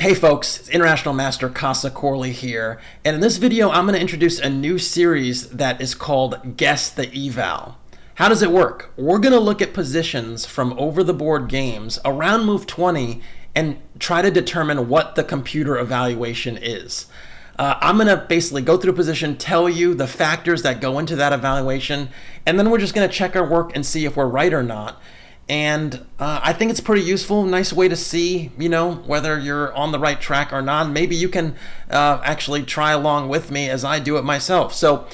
Hey folks, it's International Master Casa Corley here, and in this video I'm going to introduce a new series that is called Guess the Eval. How does it work? We're going to look at positions from over-the-board games around move 20 and try to determine what the computer evaluation is. I'm going to basically go through a position, tell you the factors that go into that evaluation, and then we're just going to check our work and see if we're right or not. And I think it's pretty useful, nice way to see, whether you're on the right track or not. Maybe you can actually try along with me as I do it myself. So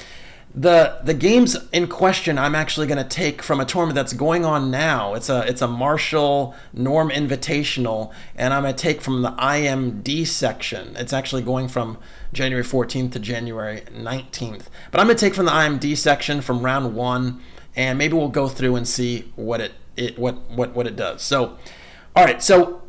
the games in question I'm actually going to take from a tournament that's going on now. It's a Marshall Norm Invitational, and I'm going to take from the IMD section. It's actually going from January 14th to January 19th. But I'm going to take from the IMD section from round 1, and maybe we'll go through and see what it does. So, all right. So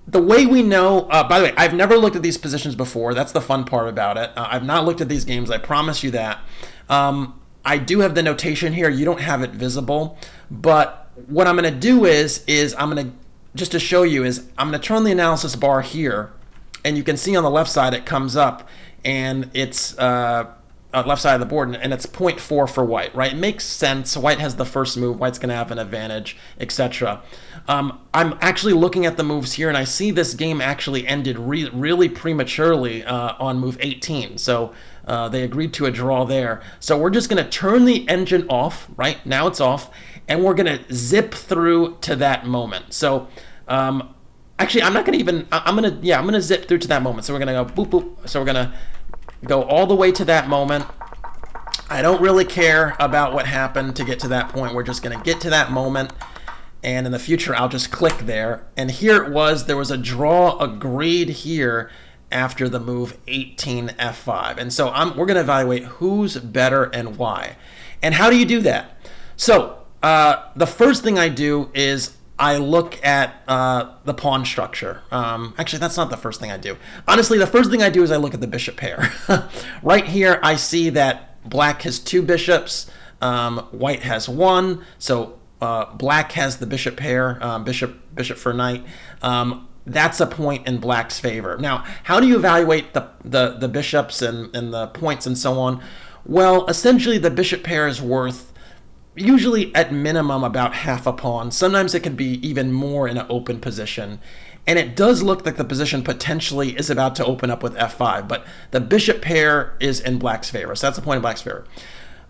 the way we know, by the way, I've never looked at these positions before. That's the fun part about it. I've not looked at these games. I promise you that. I do have the notation here. You don't have it visible, but what I'm going to do is I'm going to, just to show you, I'm going to turn the analysis bar here, and you can see on the left side it comes up, and it's left side of the board, and it's 0.4 for white, right? It makes sense. White has the first move. White's going to have an advantage, etc. I'm actually looking at the moves here, and I see this game actually ended really prematurely on move 18. So they agreed to a draw there. So we're just going to turn the engine off, right? Now it's off, and we're going to zip through to that moment. So actually, I'm not going to even, I'm going to zip through to that moment. So we're going to go boop, boop. So we're going to go all the way to that moment. I don't really care about what happened to get to that point. We're just going to get to that moment, and in the future I'll just click there. And here it was. There was a draw agreed here after the move 18 F5. And so we're going to evaluate who's better and why. And how do you do that? So the first thing I do is I look at the pawn structure. Actually, that's not the first thing I do. Honestly, the first thing I do is I look at the bishop pair. Right here, I see that black has 2 bishops, white has 1. So black has the bishop pair, bishop for knight. That's a point in black's favor. Now, how do you evaluate the bishops and the points and so on? Well, essentially, the bishop pair is worth usually at minimum about half a pawn. Sometimes it can be even more in an open position. And it does look like the position potentially is about to open up with f5, but the bishop pair is in black's favor. So that's a point in black's favor.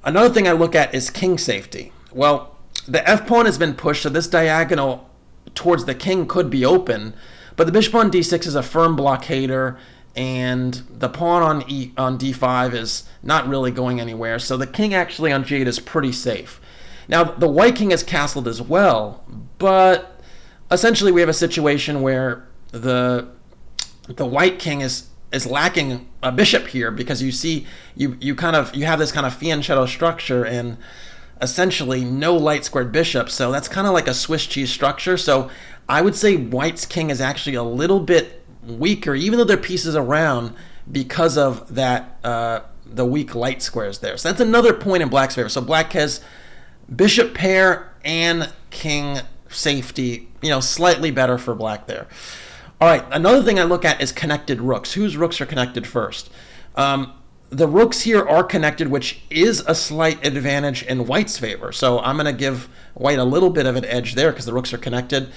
Another thing I look at is king safety. Well, the f-pawn has been pushed, so this diagonal towards the king could be open, but the bishop on d6 is a firm blockader, and the pawn on d5 is not really going anywhere. So the king actually on g8 is pretty safe. Now, the white king is castled as well, but essentially we have a situation where the white king is lacking a bishop here, because you see you have this kind of fianchetto structure and essentially no light squared bishop. So that's kind of like a Swiss cheese structure. So I would say white's king is actually a little bit weaker, even though there are pieces around, because of that the weak light squares there. So that's another point in black's favor. So black has bishop pair and king safety, slightly better for black there. All right, another thing I look at is connected rooks. Whose rooks are connected first? The rooks here are connected, which is a slight advantage in white's favor. So I'm going to give white a little bit of an edge there because the rooks are connected.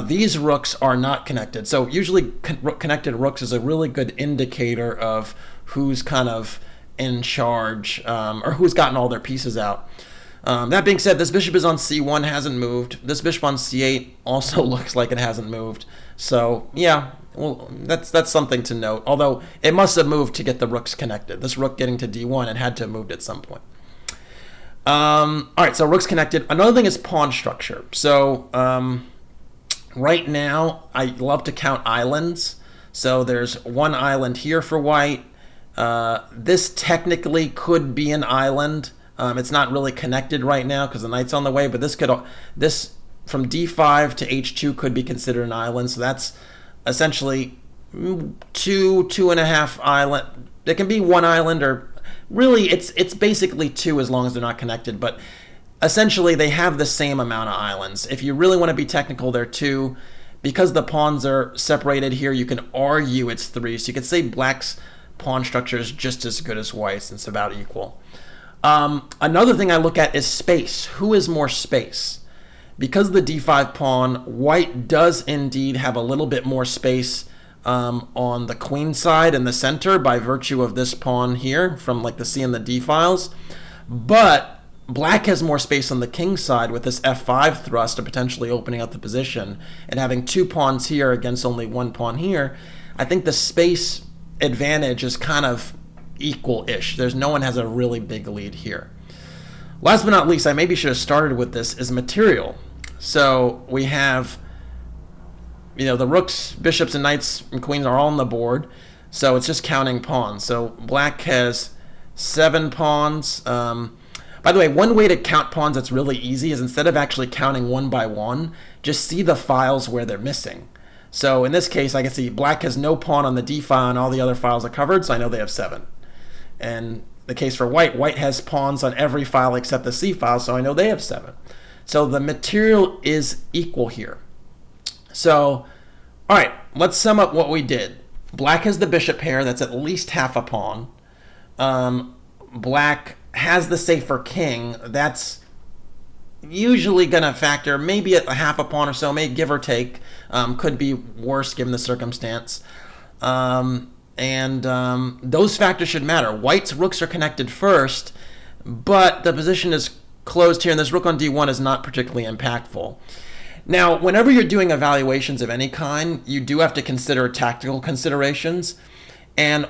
These rooks are not connected. So usually connected rooks is a really good indicator of who's kind of in charge, or who's gotten all their pieces out. That being said, this bishop is on c1, hasn't moved. This bishop on c8 also looks like it hasn't moved. So yeah, well, that's something to note. Although it must have moved to get the rooks connected. This rook getting to d1, it had to have moved at some point. All right, so rooks connected. Another thing is pawn structure. So right now, I love to count islands. So there's one island here for white. This technically could be an island. It's not really connected right now because the knight's on the way, but this from d5 to h2 could be considered an island. So that's essentially 2.5 island. It can be 1 island, or really it's basically 2 as long as they're not connected. But essentially they have the same amount of islands. If you really want to be technical, they're 2. because the pawns are separated here, you can argue it's 3. So you could say black's pawn structure is just as good as white's. It's about equal. Another thing I look at is space. Who is more space? Because the d5 pawn, white does indeed have a little bit more space on the queen side in the center by virtue of this pawn here from like the C and the D files. But black has more space on the king side with this f5 thrust to potentially opening up the position, and having 2 pawns here against only 1 pawn here. I think the space advantage is kind of equal-ish. No one has a really big lead here. Last but not least, I maybe should have started with this, is material. So we have, the rooks, bishops, and knights and queens are all on the board. So it's just counting pawns. So black has 7 pawns. By the way, one way to count pawns that's really easy is instead of actually counting one by one, just see the files where they're missing. So in this case, I can see black has no pawn on the D file and all the other files are covered, so I know they have 7. And the case for white, white has pawns on every file except the C file, so I know they have 7. So the material is equal here. So, all right, let's sum up what we did. Black has the bishop pair, that's at least half a pawn. Black has the safer king, that's usually going to factor maybe at a half a pawn or so, maybe give or take. Could be worse given the circumstance. Those factors should matter. White's rooks are connected first, but the position is closed here, and this rook on d1 is not particularly impactful. Now, whenever you're doing evaluations of any kind, you do have to consider tactical considerations, and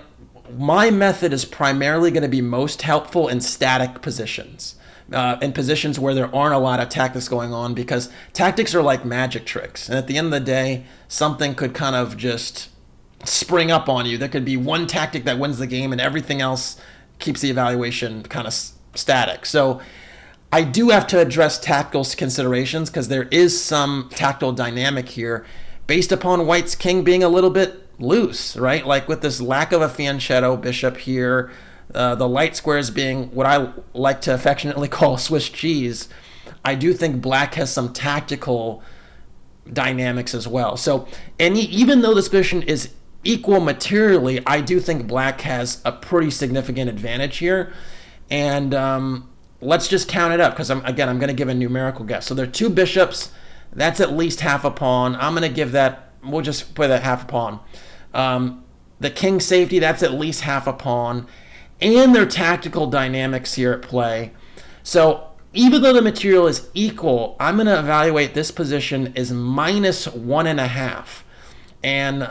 my method is primarily going to be most helpful in static positions. In positions where there aren't a lot of tactics going on, because tactics are like magic tricks. And at the end of the day, something could kind of just spring up on you. There could be one tactic that wins the game and everything else keeps the evaluation kind of static. So I do have to address tactical considerations because there is some tactical dynamic here based upon white's king being a little bit loose, right? Like with this lack of a fianchetto bishop here, the light squares being what I like to affectionately call Swiss cheese, I do think black has some tactical dynamics as well. So, and even though this position is equal materially, I do think black has a pretty significant advantage here. And let's just count it up because I'm going to give a numerical guess. So there are 2 bishops. That's at least half a pawn. I'm going to give that, we'll just put that half a pawn. The king safety, that's at least half a pawn. And their tactical dynamics here at play. So even though the material is equal, I'm going to evaluate this position as minus 1.5. And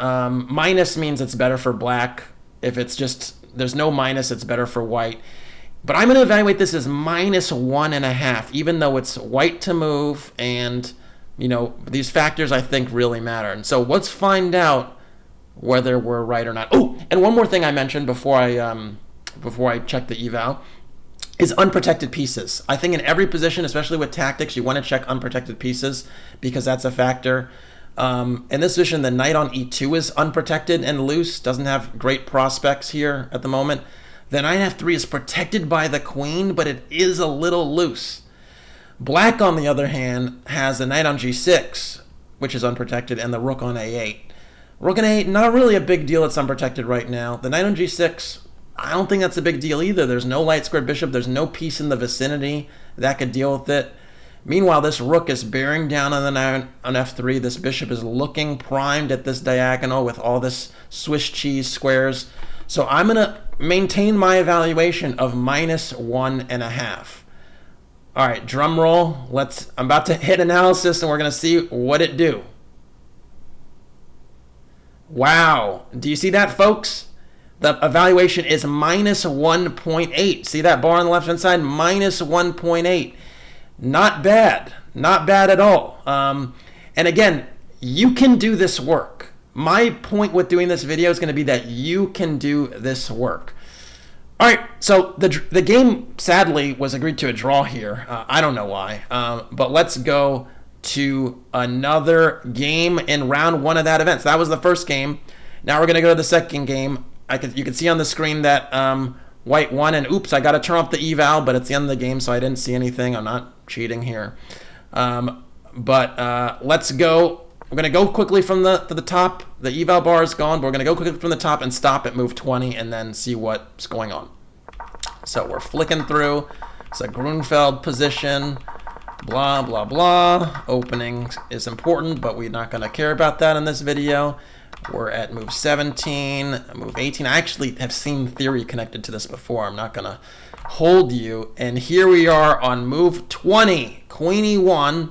minus means it's better for black. If it's just, there's no minus, it's better for white. But I'm going to evaluate this as minus 1.5, even though it's white to move. And, these factors I think really matter. And so let's find out whether we're right or not. Oh, and one more thing I mentioned before I check the eval is unprotected pieces. I think in every position, especially with tactics, you want to check unprotected pieces because that's a factor. In this position, the knight on e2 is unprotected and loose, doesn't have great prospects here at the moment. The knight f3 is protected by the queen, but it is a little loose. Black, on the other hand, has the knight on g6, which is unprotected, and the rook on a8. Rook on a8, not really a big deal, it's unprotected right now. The knight on g6, I don't think that's a big deal either. There's no light squared bishop. There's no piece in the vicinity that could deal with it. Meanwhile, this rook is bearing down on the knight on f3. This bishop is looking primed at this diagonal with all this Swiss cheese squares. So I'm going to maintain my evaluation of minus 1.5. All right, drum roll. I'm about to hit analysis, and we're going to see what it do. Wow. Do you see that, folks? The evaluation is minus 1.8. See that bar on the left-hand side? Minus 1.8. Not bad. Not bad at all. And again, you can do this work. My point with doing this video is going to be that you can do this work. All right, so the game, sadly, was agreed to a draw here. I don't know why. But let's go to another game in round 1 of that event. So that was the first game. Now we're going to go to the second game. You can see on the screen that white won, and oops, I got to turn off the eval, but it's the end of the game, so I didn't see anything. I'm not cheating here. But let's go We're going to go quickly from the top. The eval bar is gone, but we're going to go quickly from the top and stop at move 20 and then see what's going on. So we're flicking through. It's a Grunfeld position. Blah, blah, blah. Opening is important, but we're not going to care about that in this video. We're at move 17, move 18. I actually have seen theory connected to this before. I'm not going to hold you. And here we are on move 20, Queen E1.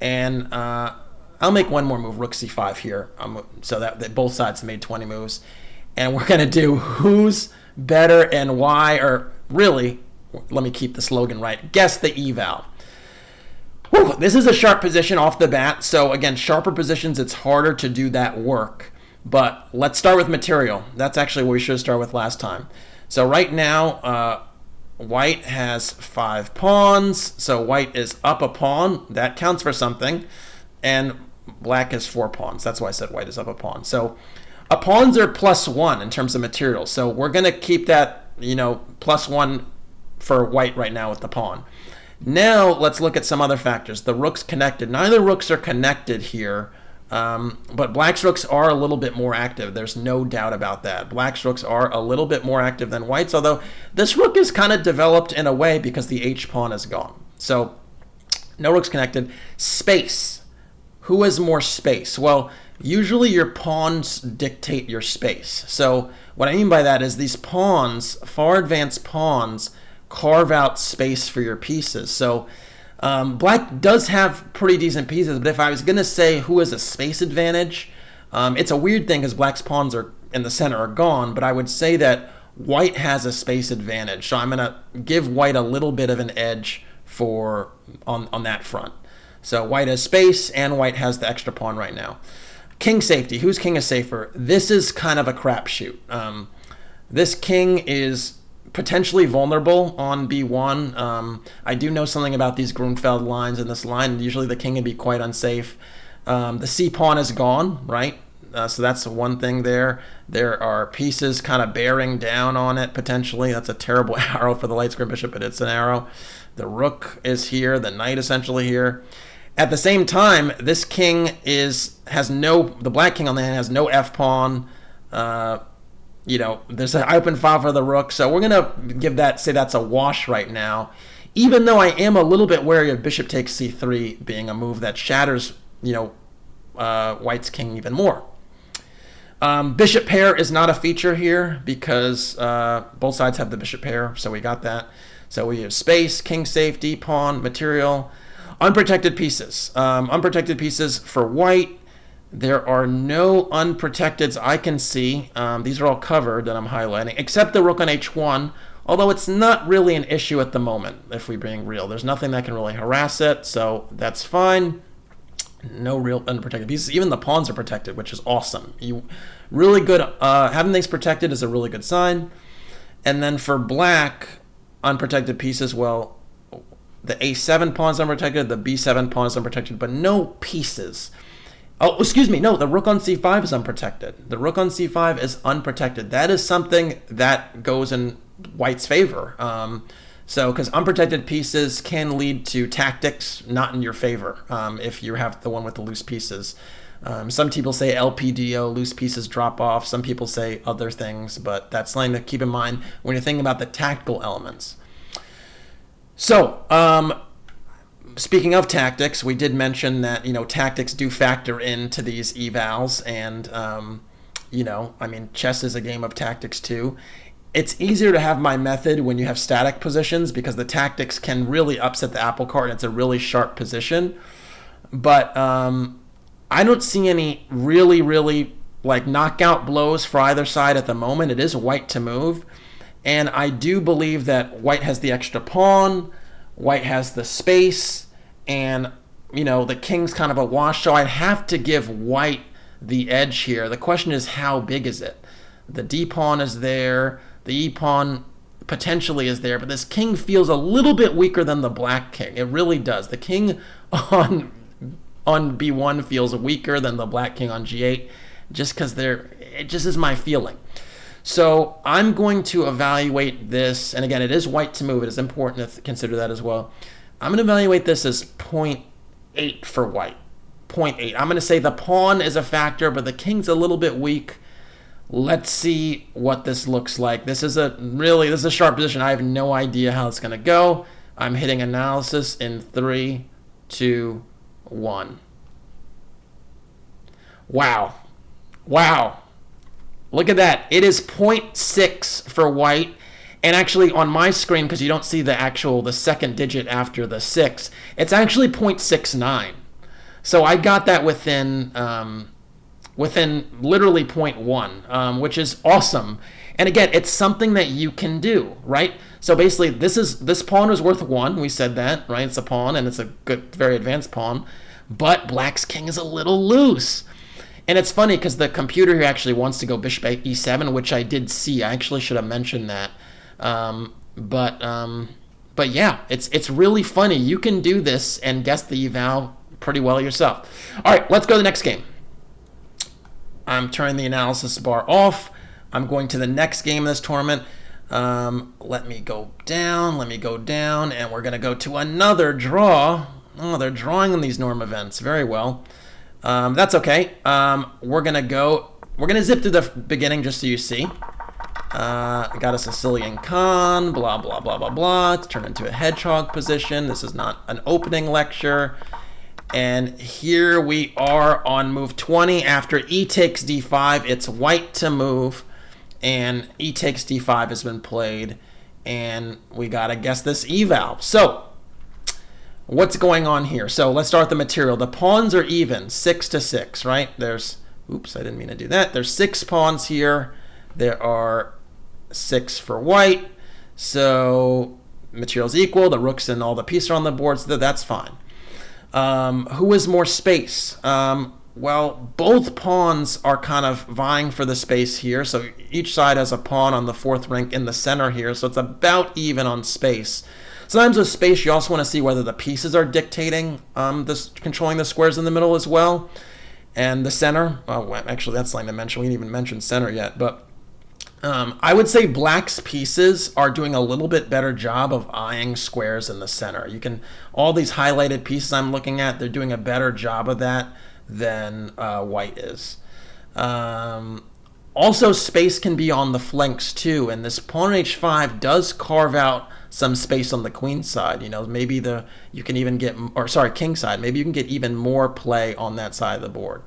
And I'll make one more move, Rook C5 here, so that both sides made 20 moves. And we're going to do who's better and why, or really, let me keep the slogan right, guess the eval. Whew, this is a sharp position off the bat. So again, sharper positions, it's harder to do that work. But let's start with material. That's actually what we should start with last time. So right now, white has 5 pawns. So white is up a pawn. That counts for something. And black has 4 pawns. That's why I said white is up a pawn. So pawns are +1 in terms of material. So we're going to keep that, +1 for white right now with the pawn. Now let's look at some other factors. The rook's connected. Neither rooks are connected here, but black's rooks are a little bit more active. There's no doubt about that. Black's rooks are a little bit more active than white's, although this rook is kind of developed in a way because the h-pawn is gone. So no rook's connected. Space. Who has more space? Well, usually your pawns dictate your space. So what I mean by that is these pawns, far advanced pawns, carve out space for your pieces. So black does have pretty decent pieces, but if I was going to say who has a space advantage, it's a weird thing because black's pawns are in the center are gone, but I would say that white has a space advantage. So I'm going to give white a little bit of an edge on that front. So white has space and white has the extra pawn right now. King safety. Whose king is safer? This is kind of a crapshoot. This king is potentially vulnerable on b1. I do know something about these Grunfeld lines in this line. Usually the king can be quite unsafe. The c-pawn is gone, right? So that's one thing there. There are pieces kind of bearing down on it potentially. That's a terrible arrow for the light square bishop, but it's an arrow. The rook is here, the knight essentially here. At the same time, this king the black king on the hand has no f-pawn. There's an open file for the rook, so we're gonna say that's a wash right now. Even though I am a little bit wary of bishop takes c3 being a move that shatters, white's king even more. Bishop pair is not a feature here because both sides have the bishop pair, so we got that. So we have space, king safety, pawn, material, unprotected pieces. Unprotected pieces for white. There are no unprotecteds I can see. These are all covered that I'm highlighting, except the rook on h1, although it's not really an issue at the moment, if we're being real. There's nothing that can really harass it, so that's fine. No real unprotected pieces. Even the pawns are protected, which is awesome. Really good. Having things protected is a really good sign. And then for black, unprotected pieces, well, the a7 pawn is unprotected, the b7 pawn is unprotected, but no pieces. Oh, excuse me, no, the rook on c5 is unprotected. The rook on c5 is unprotected. That is something that goes in white's favor. Because unprotected pieces can lead to tactics not in your favor if you have the one with the loose pieces. Some people say LPDO, loose pieces drop off. Some people say other things, but that's something to keep in mind when you're thinking about the tactical elements. So, speaking of tactics, we did mention that, tactics do factor into these evals, and, chess is a game of tactics too. It's easier to have my method when you have static positions because the tactics can really upset the apple cart and it's a really sharp position. But I don't see any really knockout blows for either side at the moment. It is white to move. And I do believe that white has the extra pawn, white has the space, and, the king's kind of a wash. So I'd have to give white the edge here. The question is, how big is it? The D pawn is there. The E pawn potentially is there, but this king feels a little bit weaker than the black king. It really does. The king on B1 feels weaker than the black king on G8, just because it just is my feeling. So I'm going to evaluate this, and again, it is white to move. It is important to consider that as well. I'm going to evaluate this as 0.8 for white. 0.8. I'm going to say the pawn is a factor, but the king's a little bit weak. Let's see what this looks like. This is a sharp position. I have no idea how it's going to go. I'm hitting analysis in 3, 2, 1. Wow. Wow. Look at that. It is 0.6 for white. And actually on my screen, because you don't see the second digit after the 6, it's actually 0.69. So I got that within literally 0.1, which is awesome. And again, it's something that you can do, right? So basically, this pawn is worth 1. We said that, right? It's a pawn, and it's a good, very advanced pawn. But black's king is a little loose. And it's funny because the computer here actually wants to go bishop e7, which I did see. I actually should have mentioned that. But yeah, it's really funny. You can do this and guess the eval pretty well yourself. All right, let's go to the next game. I'm turning the analysis bar off. I'm going to the next game of this tournament. Let me go down, and we're going to go to another draw. Oh, they're drawing in these Norm events. Very well. That's okay. We're going to zip to the beginning just so you see. I got a Sicilian con, blah, blah, blah, blah, blah. It's turned into a hedgehog position. This is not an opening lecture. And here we are on move 20. After e takes d5, it's white to move. And e takes d5 has been played. And we got to guess this eval. So, what's going on here? So, let's start with the material. The pawns are even, 6 to 6, right? Oops, I didn't mean to do that. There's 6 pawns here. There are 6 for white. So, material's equal. The rooks and all the pieces are on the board, so that's fine. Who has more space? Well, both pawns are kind of vying for the space here. So each side has a pawn on the 4th rank in the center here. So it's about even on space. Sometimes with space, you also want to see whether the pieces are dictating controlling the squares in the middle as well. And the center, well, actually, that's something to mention. We didn't even mention center yet. But I would say black's pieces are doing a little bit better job of eyeing squares in the center. All these highlighted pieces I'm looking at, they're doing a better job of that than white is. Also, space can be on the flanks too, and this pawn on h5 does carve out some space on the queen side. Maybe you can even get, king side. Maybe you can get even more play on that side of the board.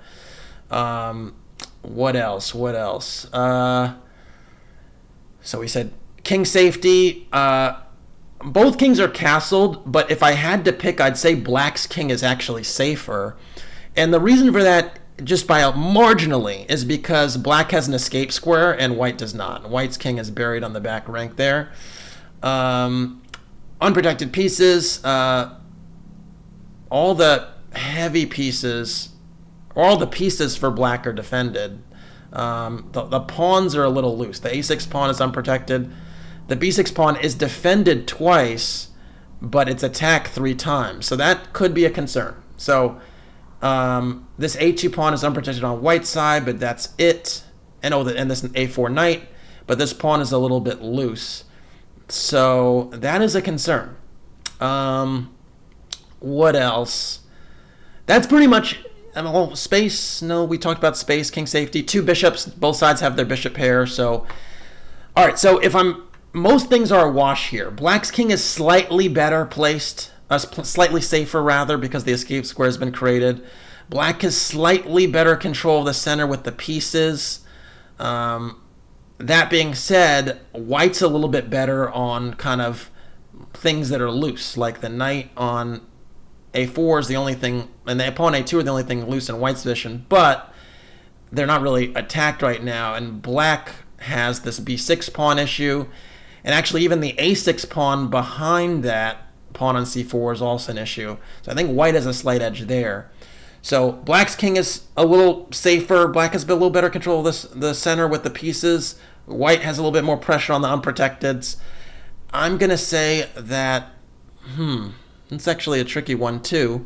What else? So we said king safety. Both kings are castled, but if I had to pick, I'd say black's king is actually safer. And the reason for that, just by marginally, is because black has an escape square and white does not. White's king is buried on the back rank there. Unprotected pieces, all the heavy pieces, all the pieces for black are defended. The pawns are a little loose. The a6 pawn is unprotected. The b6 pawn is defended twice, but it's attacked 3 times. So that could be a concern. So this h2 pawn is unprotected on white side, but that's it. And this a4 knight, but this pawn is a little bit loose. So that is a concern. What else? That's pretty much. Space. No, we talked about space, king safety. 2 bishops. Both sides have their bishop pair. So, all right. So most things are a wash here. Black's king is slightly better placed, slightly safer rather, because the escape square has been created. Black has slightly better control of the center with the pieces. That being said, white's a little bit better on kind of things that are loose, like the knight on a4 is the only thing, and the pawn a2 are the only thing loose in white's position, but they're not really attacked right now, and black has this b6 pawn issue, and actually even the a6 pawn behind that pawn on c4 is also an issue. So I think white has a slight edge there. So black's king is a little safer. Black has a little better control of the center with the pieces. White has a little bit more pressure on the unprotecteds. I'm going to say that, it's actually a tricky one too.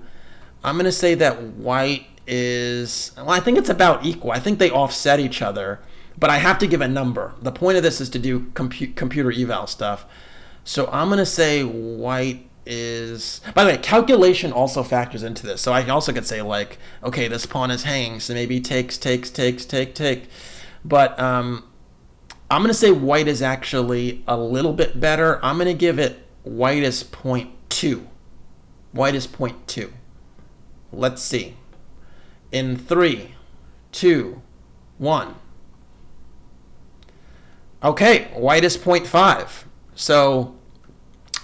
I'm going to say that white is, I think it's about equal. I think they offset each other, but I have to give a number. The point of this is to do computer eval stuff. So I'm going to say white is, by the way, calculation also factors into this. So I also could say like, okay, this pawn is hanging, so maybe takes. But I'm going to say white is actually a little bit better. I'm going to give it white is 0.2. White is 0.2. Let's see. In 3, 2, 1. Okay, white is 0.5. So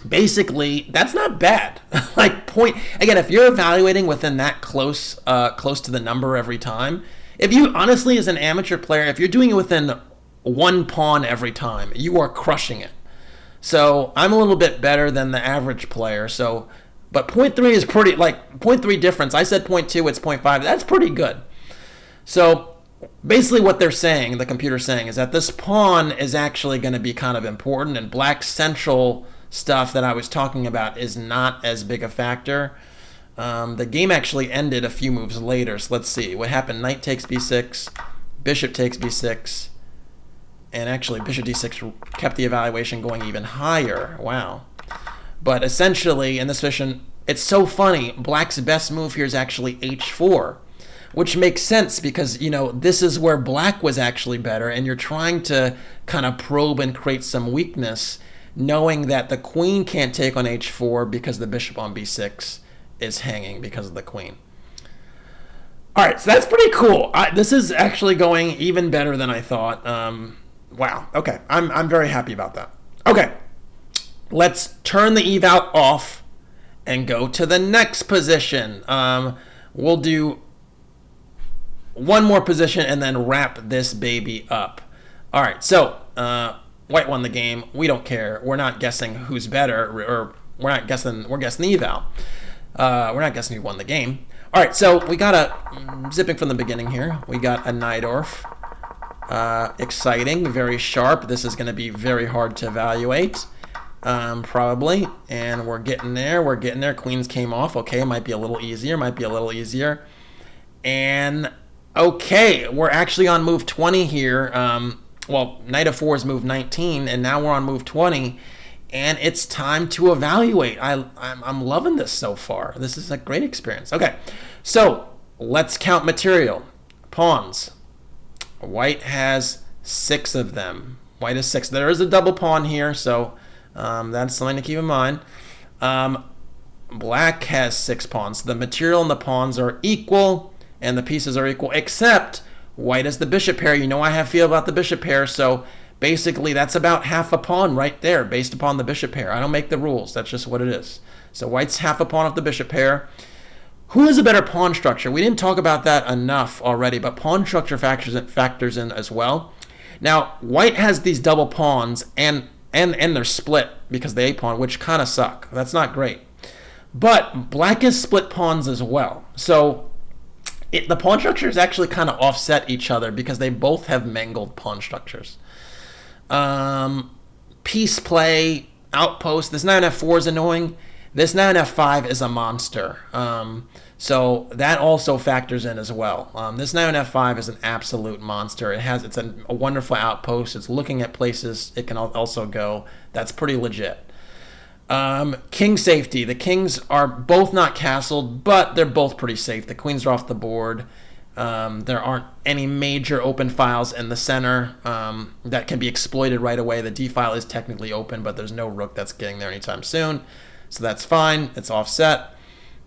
basically, that's not bad. Like again, if you're evaluating within that close to the number every time, if you honestly, as an amateur player, if you're doing it within one pawn every time, you are crushing it. So I'm a little bit better than the average player. So, but 0.3 is pretty, like 0.3 difference. I said 0.2, it's 0.5. That's pretty good. So basically what they're saying, the computer's saying, is that this pawn is actually going to be kind of important, and black's central stuff that I was talking about is not as big a factor. The game actually ended a few moves later, so let's see. What happened? Knight takes b6, bishop takes b6, and actually bishop d6 kept the evaluation going even higher. Wow. But essentially, in this position, it's so funny. Black's best move here is actually h4, which makes sense because, you know, this is where black was actually better, and you're trying to kind of probe and create some weakness, knowing that the queen can't take on h4 because the bishop on b6 is hanging because of the queen. All right, so that's pretty cool. This is actually going even better than I thought. Wow. Okay, I'm very happy about that. Okay, let's turn the eval off and go to the next position. We'll do one more position and then wrap this baby up. All right, so white won the game. We don't care. We're not guessing who's better, or we're guessing the eval. We're not guessing who won the game. All right, so we got zipping from the beginning here. We got a Najdorf. Exciting, very sharp. This is going to be very hard to evaluate, probably. And we're getting there. Queens came off. Okay, might be a little easier. And okay, we're actually on move 20 here. Well, knight of 4 is move 19, and now we're on move 20. And it's time to evaluate. I'm loving this so far. This is a great experience. Okay, so let's count material. Pawns. White has 6 of them. White has 6. There is a double pawn here, so that's something to keep in mind. Black has 6 pawns. The material and the pawns are equal, and the pieces are equal, except white has the bishop pair. You know how I feel about the bishop pair, so basically, that's about half a pawn right there based upon the bishop pair. I don't make the rules. That's just what it is. So white's half a pawn of the bishop pair. Who has a better pawn structure? We didn't talk about that enough already, but pawn structure factors in as well. Now, white has these double pawns, and they're split because they a-pawn, which kind of suck. That's not great. But black has split pawns as well. So the pawn structures actually kind of offset each other because they both have mangled pawn structures. Piece play, outpost. This knight on f4 is annoying. This knight on f5 is a monster. So that also factors in as well. This knight on f5 is an absolute monster. It's a wonderful outpost. It's looking at places it can also go. That's pretty legit. King safety. The kings are both not castled, but they're both pretty safe. The queens are off the board. There aren't any major open files in the center that can be exploited right away. The d file is technically open, but there's no rook that's getting there anytime soon. So that's fine. It's offset.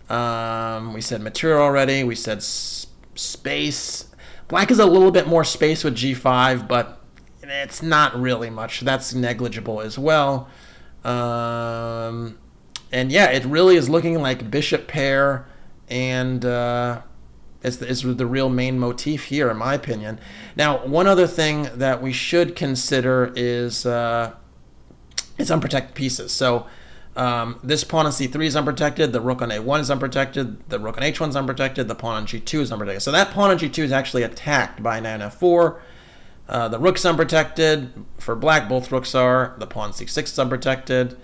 We said material already. We said space. Black is a little bit more space with g5, but it's not really much. That's negligible as well. And yeah, it really is looking like bishop pair, and is the real main motif here, in my opinion. Now, one other thing that we should consider is it's unprotected pieces. So this pawn on c3 is unprotected, the rook on a1 is unprotected, the rook on h1 is unprotected, the pawn on g2 is unprotected. So that pawn on g2 is actually attacked by knight on f4. The rook's unprotected. For black, both rooks are. The pawn c6 is unprotected.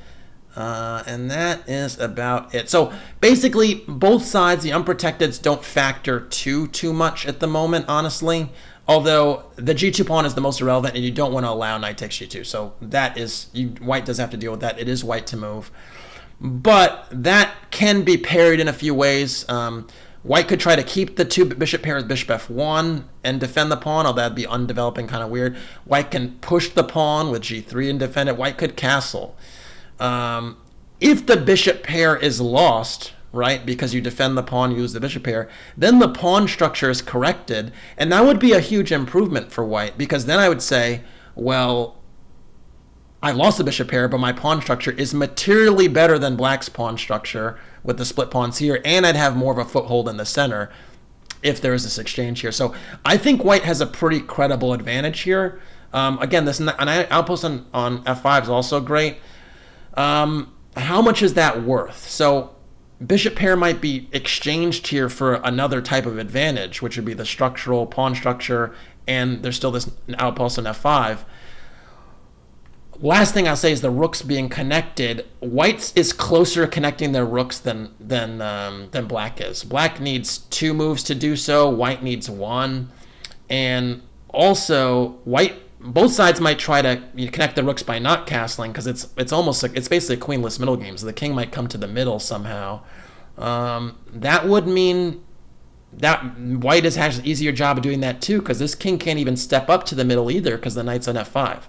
And that is about it. So basically, both sides, the unprotecteds, don't factor too much at the moment, honestly. Although the g2 pawn is the most irrelevant, and you don't want to allow knight takes g2. So that is, white does have to deal with that. It is white to move. but that can be parried in a few ways. White could try to keep the two bishop pair with bishop f1 and defend the pawn, although that'd be undeveloping, kind of weird. White can push the pawn with g3 and defend it. White could castle. If the bishop pair is lost, right, because you defend the pawn, you lose the bishop pair, then the pawn structure is corrected, and that would be a huge improvement for white, because then I would say, well, I lost the bishop pair, but my pawn structure is materially better than black's pawn structure with the split pawns here, and I'd have more of a foothold in the center if there is this exchange here. So I think white has a pretty credible advantage here. Again, this an outpost on f5 is also great. How much is that worth? So bishop pair might be exchanged here for another type of advantage, which would be the structural pawn structure, and there's still this outpost on f5. Last thing I'll say is the rooks being connected. White is closer connecting their rooks than black is. Black needs 2 moves to do so. White needs 1, and also both sides might try to connect the rooks by not castling, because it's almost like it's basically a queenless middle game. So the king might come to the middle somehow. That would mean that white has an easier job of doing that too, because this king can't even step up to the middle either, because the knight's on f5.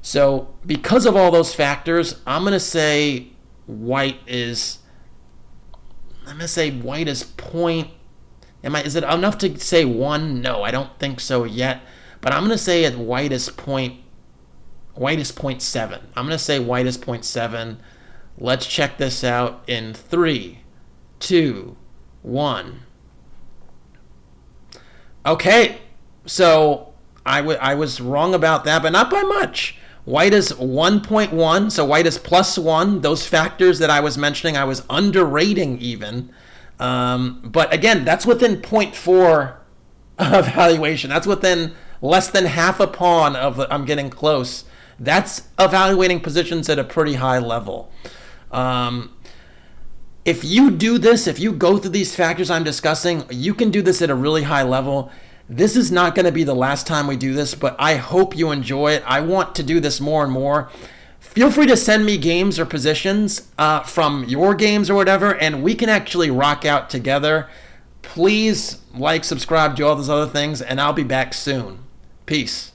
So because of all those factors, I'm going to say white is point. Is it enough to say 1? No, I don't think so yet. But I'm going to say white is 0.7. I'm going to say white is 0.7. Let's check this out in 3, 2, 1. Okay, so I was wrong about that, but not by much. White is 1.1, so white is +1. Those factors that I was mentioning, I was underrating even. But again, that's within 0.4 evaluation. That's within less than half a pawn of I'm getting close. That's evaluating positions at a pretty high level. If you do this, if you go through these factors I'm discussing, you can do this at a really high level. This is not going to be the last time we do this, but I hope you enjoy it. I want to do this more and more. Feel free to send me games or positions from your games or whatever, and we can actually rock out together. Please like, subscribe, do all those other things, and I'll be back soon. Peace.